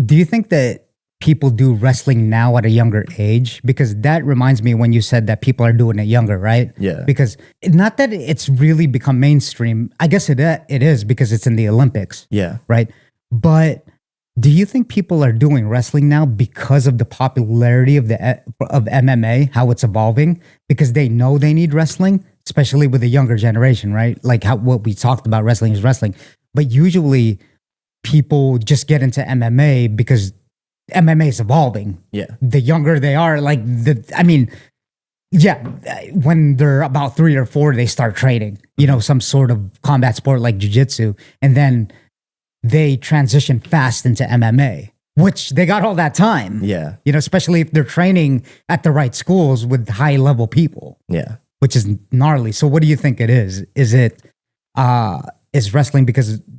Do you think that people do wrestling now at a younger age? Because that reminds me when you said that people are doing it younger, right? Yeah. Because not that it's really become mainstream. I guess it is because it's in the Olympics. Yeah. Right. But do you think people are doing wrestling now because of the popularity of MMA, how it's evolving? Because they know they need wrestling, especially with the younger generation, right? Like what we talked about, wrestling is wrestling. But usually people just get into MMA because MMA is evolving. Yeah. The younger they are, when they're about 3 or 4, they start training, some sort of combat sport like jiu-jitsu. And then they transition fast into MMA, which they got all that time. Yeah. Especially if they're training at the right schools with high level people. Yeah. Which is gnarly. So what do you think it is? Is wrestling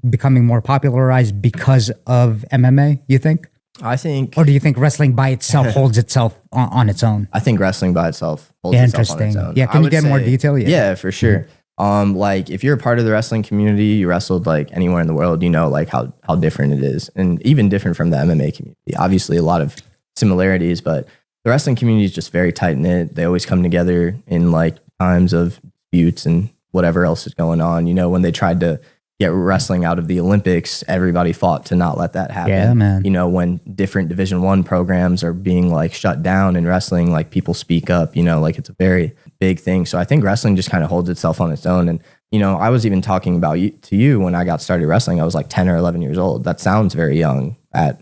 becoming more popularized because of MMA, you think? I think... Or do you think wrestling by itself holds itself on its own? I think wrestling by itself holds itself on its own. Yeah, can you get more detail? Yeah, for sure. Mm-hmm. If you're a part of the wrestling community, you wrestled like anywhere in the world, how different it is, and even different from the MMA community. Obviously, a lot of similarities, but the wrestling community is just very tight knit. They always come together in like times of disputes and whatever else is going on. When they tried to get wrestling out of the Olympics, everybody fought to not let that happen. Yeah, man. When different Division I programs are being like shut down in wrestling, like people speak up, it's a very big thing. So I think wrestling just kind of holds itself on its own. And, I was even talking about to you when I got started wrestling, I was like 10 or 11 years old. That sounds very young at,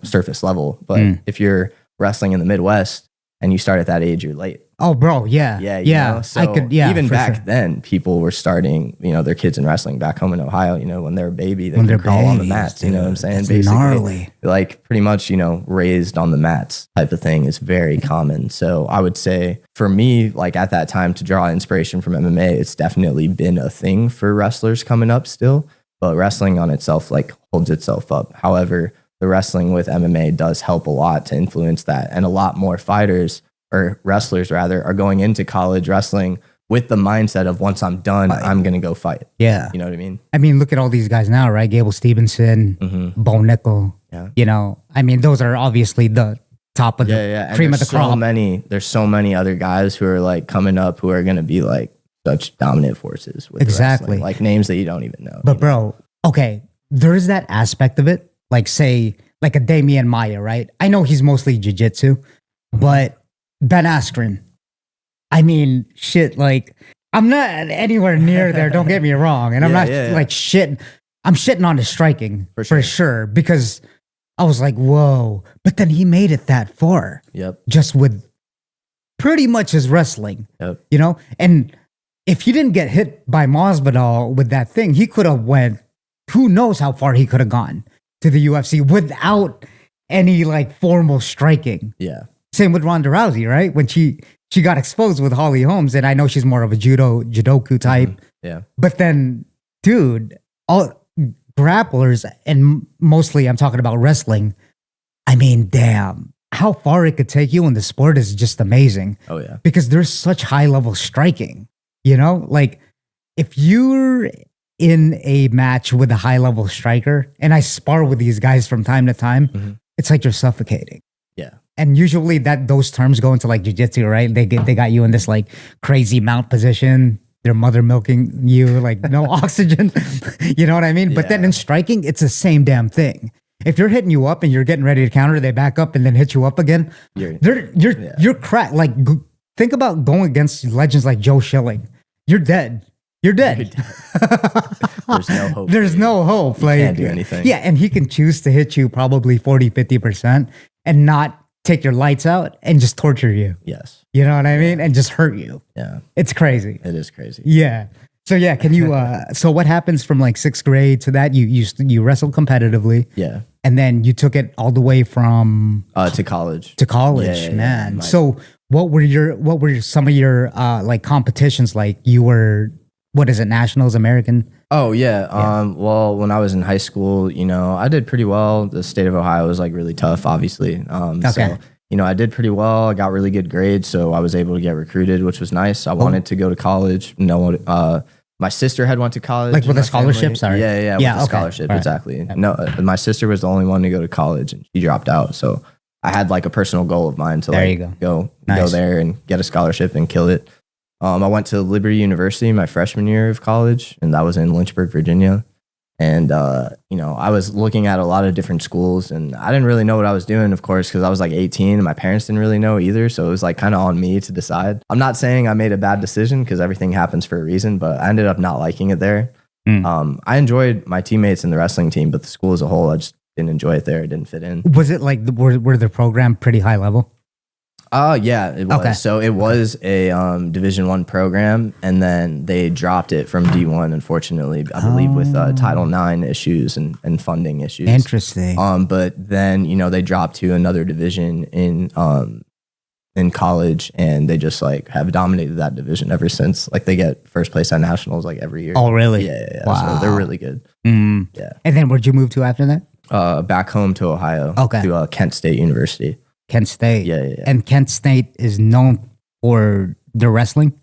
surface level. But if you're wrestling in the Midwest and you start at that age, you're late. Oh, bro, yeah. Yeah. So I could, even back sure. then, people were starting, their kids in wrestling back home in Ohio, when they're a baby, they can crawl on the mats, you know what I'm saying? That's basically, gnarly. like pretty much, raised on the mats type of thing is very common. So I would say for me, like at that time to draw inspiration from MMA, it's definitely been a thing for wrestlers coming up still, but wrestling on itself, like holds itself up. However, the wrestling with MMA does help a lot to influence that. And a lot more fighters or wrestlers rather are going into college wrestling with the mindset of once I'm done, I'm going to go fight. Yeah. You know what I mean? I mean, look at all these guys now, right? Gable Stevenson, Bo Nickel. Yeah. Those are obviously the top of the cream of the crop. There's so many other guys who are like coming up who are going to be like such dominant forces with wrestling, like names that you don't even know. But bro, okay, there is that aspect of it. Like say, like a Damian Maia, right? I know he's mostly jiu-jitsu, but Ben Askren. I mean, shit, like, I'm not anywhere near there, don't get me wrong. And I'm not like shitting. I'm shitting on his striking for sure. Because I was like, whoa. But then he made it that far. Yep. Just with pretty much his wrestling. Yep. And if he didn't get hit by Masvidal with that thing, he could have went, who knows how far he could have gone to the UFC without any like formal striking. Yeah. Same with Ronda Rousey, right? When she got exposed with Holly Holmes, and I know she's more of a judoku type. Mm-hmm. Yeah. But then, dude, all grapplers, and mostly I'm talking about wrestling. I mean, damn, how far it could take you in the sport is just amazing. Oh yeah. Because there's such high level striking, like if you're in a match with a high level striker, and I spar with these guys from time to time, it's like you're suffocating. Yeah. And usually those terms go into like jiu-jitsu, right? They got you in this like crazy mount position. They're mother milking you, like no oxygen. You know what I mean? Yeah. But then in striking, it's the same damn thing. If you're hitting you up and you're getting ready to counter, they back up and then hit you up again. You're cracked. Like think about going against legends like Joe Schilling. You're dead. You're dead. There's no hope. There's no hope. You can't do anything. Yeah, and he can choose to hit you probably 40, 50% and not take your lights out and just torture you. Yes. You know what I mean? And just hurt you. Yeah. It's crazy. It is crazy. Yeah. So yeah, can you, so what happens from like 6th grade to that? You wrestled competitively. Yeah. And then you took it all the way from to college. To college, man. So what were some of your like competitions like? You were, what is it, nationals, American? Oh yeah. Well, when I was in high school, I did pretty well. The state of Ohio was like really tough, obviously. So, I did pretty well. I got really good grades, so I was able to get recruited, which was nice. I wanted to go to college. My sister had went to college. Like with in a my family. scholarship? Sorry. Yeah, with a okay. scholarship, Right. exactly. No, my sister was the only one to go to college, and she dropped out. So I had like a personal goal of mine to There like you go Nice. there and get a scholarship and kill it. I went to Liberty University my freshman year of college, and that was in Lynchburg, Virginia. And, I was looking at a lot of different schools, and I didn't really know what I was doing, of course, because I was like 18 and my parents didn't really know either. So it was like kind of on me to decide. I'm not saying I made a bad decision because everything happens for a reason, but I ended up not liking it there. I enjoyed my teammates in the wrestling team, but the school as a whole, I just didn't enjoy it there. It didn't fit in. Was it like, were the program pretty high level? Yeah, it was. Okay. So it was a Division I program, and then they dropped it from D1, unfortunately, I believe with Title IX issues and funding issues. Interesting. But then, they dropped to another division in college, and they just like have dominated that division ever since. Like they get first place at nationals like every year. Oh, really? Yeah. Wow. So they're really good. Yeah. And then where'd you move to after that? Back home to Ohio. Okay. To Kent State University. Kent State. Yeah. And Kent State is known for their wrestling?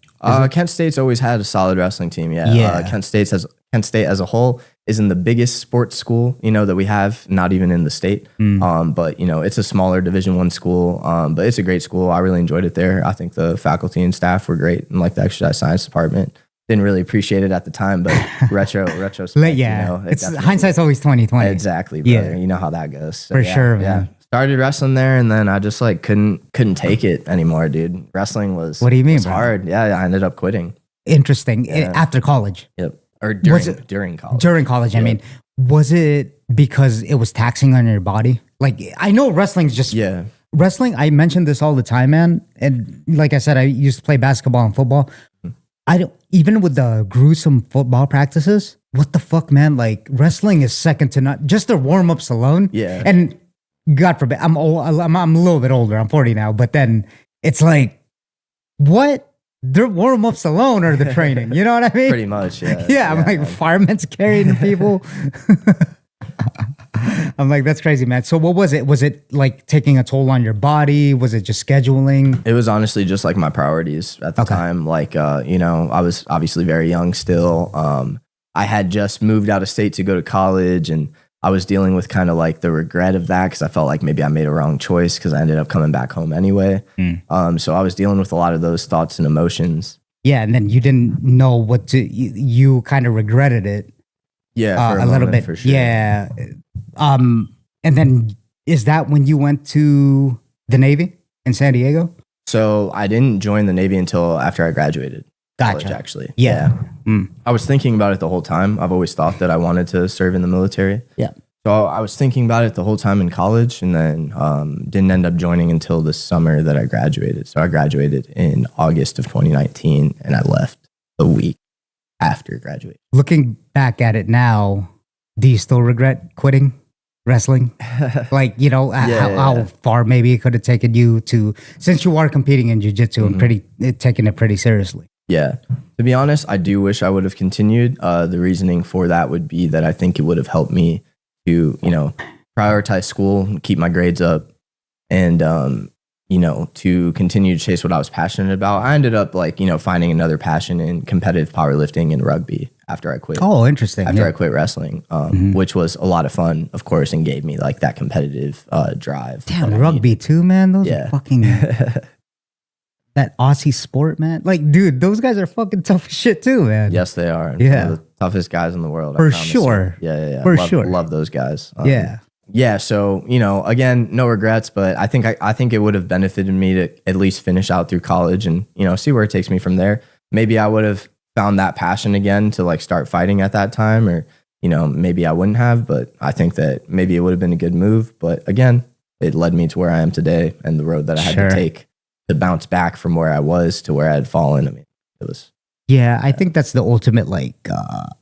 Kent State's always had a solid wrestling team. Yeah. Yeah. Kent State as a whole isn't the biggest sports school, that we have, not even in the state. But it's a smaller Division I school. But it's a great school. I really enjoyed it there. I think the faculty and staff were great, and like the exercise science department. Didn't really appreciate it at the time, but retrospect, It's hindsight's always 20/20. Exactly, brother. Yeah. You know how that goes. So, For sure, man. Started wrestling there, and then I just like couldn't take it anymore, dude. Wrestling was What do you mean, was bro? hard. Yeah, I ended up quitting. Interesting. Yeah. After college. Yep. Or Was it- during college. During college, I Yeah. mean, was it because it was taxing on your body? Like, I know wrestling's just Yeah. wrestling. I mention this all the time, man. And like I said, I used to play basketball and football. I don't, even with the gruesome football practices, what the fuck, man? Like, wrestling is second to none. Just the warm ups alone. Yeah. And God forbid, I'm a little bit older. I'm 40 now, but then it's like, what? Their warm ups alone are the training. You know what I mean? Pretty much, yeah. Yeah, I'm like, firemen's carrying people. I'm like, that's crazy, man. So what was it? Was it like taking a toll on your body? Was it just scheduling? It was honestly just like my priorities at the time. Like, I was obviously very young still. I had just moved out of state to go to college, and I was dealing with kind of like the regret of that because I felt like maybe I made a wrong choice because I ended up coming back home anyway. So I was dealing with a lot of those thoughts and emotions. Yeah, and then you didn't know what to, you kind of regretted it. Yeah, for a little moment, bit. for sure. Yeah. And then is that when you went to the Navy in San Diego? So I didn't join the Navy until after I graduated. Gotcha. College, actually. Yeah. I was thinking about it the whole time. I've always thought that I wanted to serve in the military. Yeah. So I was thinking about it the whole time in college, and then didn't end up joining until the summer that I graduated. So I graduated in August of 2019, and I left a week after graduating. Looking back at it now, do you still regret quitting wrestling? Like, how far maybe it could have taken you to, since you are competing in jiu-jitsu and taking it pretty seriously. Yeah. To be honest, I do wish I would have continued. The reasoning for that would be that I think it would have helped me to, prioritize school, keep my grades up, and, to continue to chase what I was passionate about. I ended up finding another passion in competitive powerlifting and rugby after I quit. Oh, interesting. After I quit wrestling, which was a lot of fun, of course, and gave me like that competitive drive. Damn, rugby too, man. Those are fucking... That Aussie sport, man. Like, dude, those guys are fucking tough as shit too, man. Yes, they are. Yeah. Some of the toughest guys in the world. For I promise sure. you. Yeah. For sure. Love those guys. Yeah. Yeah. So, again, no regrets, but I think it would have benefited me to at least finish out through college and, see where it takes me from there. Maybe I would have found that passion again to like start fighting at that time, or, maybe I wouldn't have, but I think that maybe it would have been a good move. But again, it led me to where I am today and the road that I had to take to bounce back from where I was to where I had fallen. I mean, it was. Yeah, I think that's the ultimate,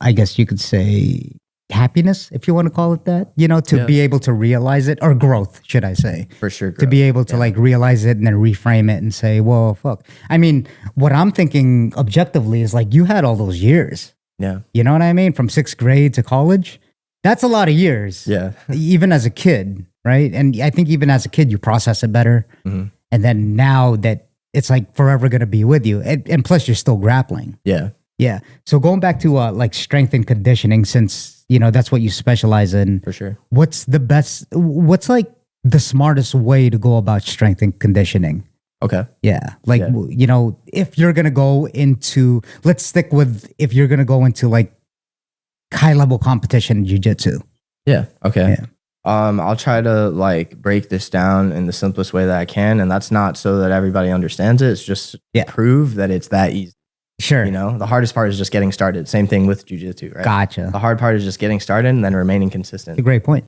I guess you could say, happiness, if you want to call it that, to be able to realize it, or growth, should I say. For sure. To be able to realize it and then reframe it and say, well, fuck. I mean, what I'm thinking objectively is you had all those years. Yeah. You know what I mean? From 6th grade to college. That's a lot of years. Yeah. Even as a kid, right? And I think even as a kid, you process it better. And then now that it's forever going to be with you. And plus you're still grappling. Yeah. Yeah. So going back to like strength and conditioning, since that's what you specialize in. For sure. What's like the smartest way to go about strength and conditioning? Okay. Yeah. Like, if you're going to go into, let's stick with, if you're going to go into like high level competition in jiu-jitsu. Yeah. Okay. Yeah. I'll try to like break this down in the simplest way that I can. And that's not so that everybody understands it. It's just to prove that it's that easy. Sure. The hardest part is just getting started. Same thing with jiu-jitsu, right? Gotcha. The hard part is just getting started and then remaining consistent. That's a great point.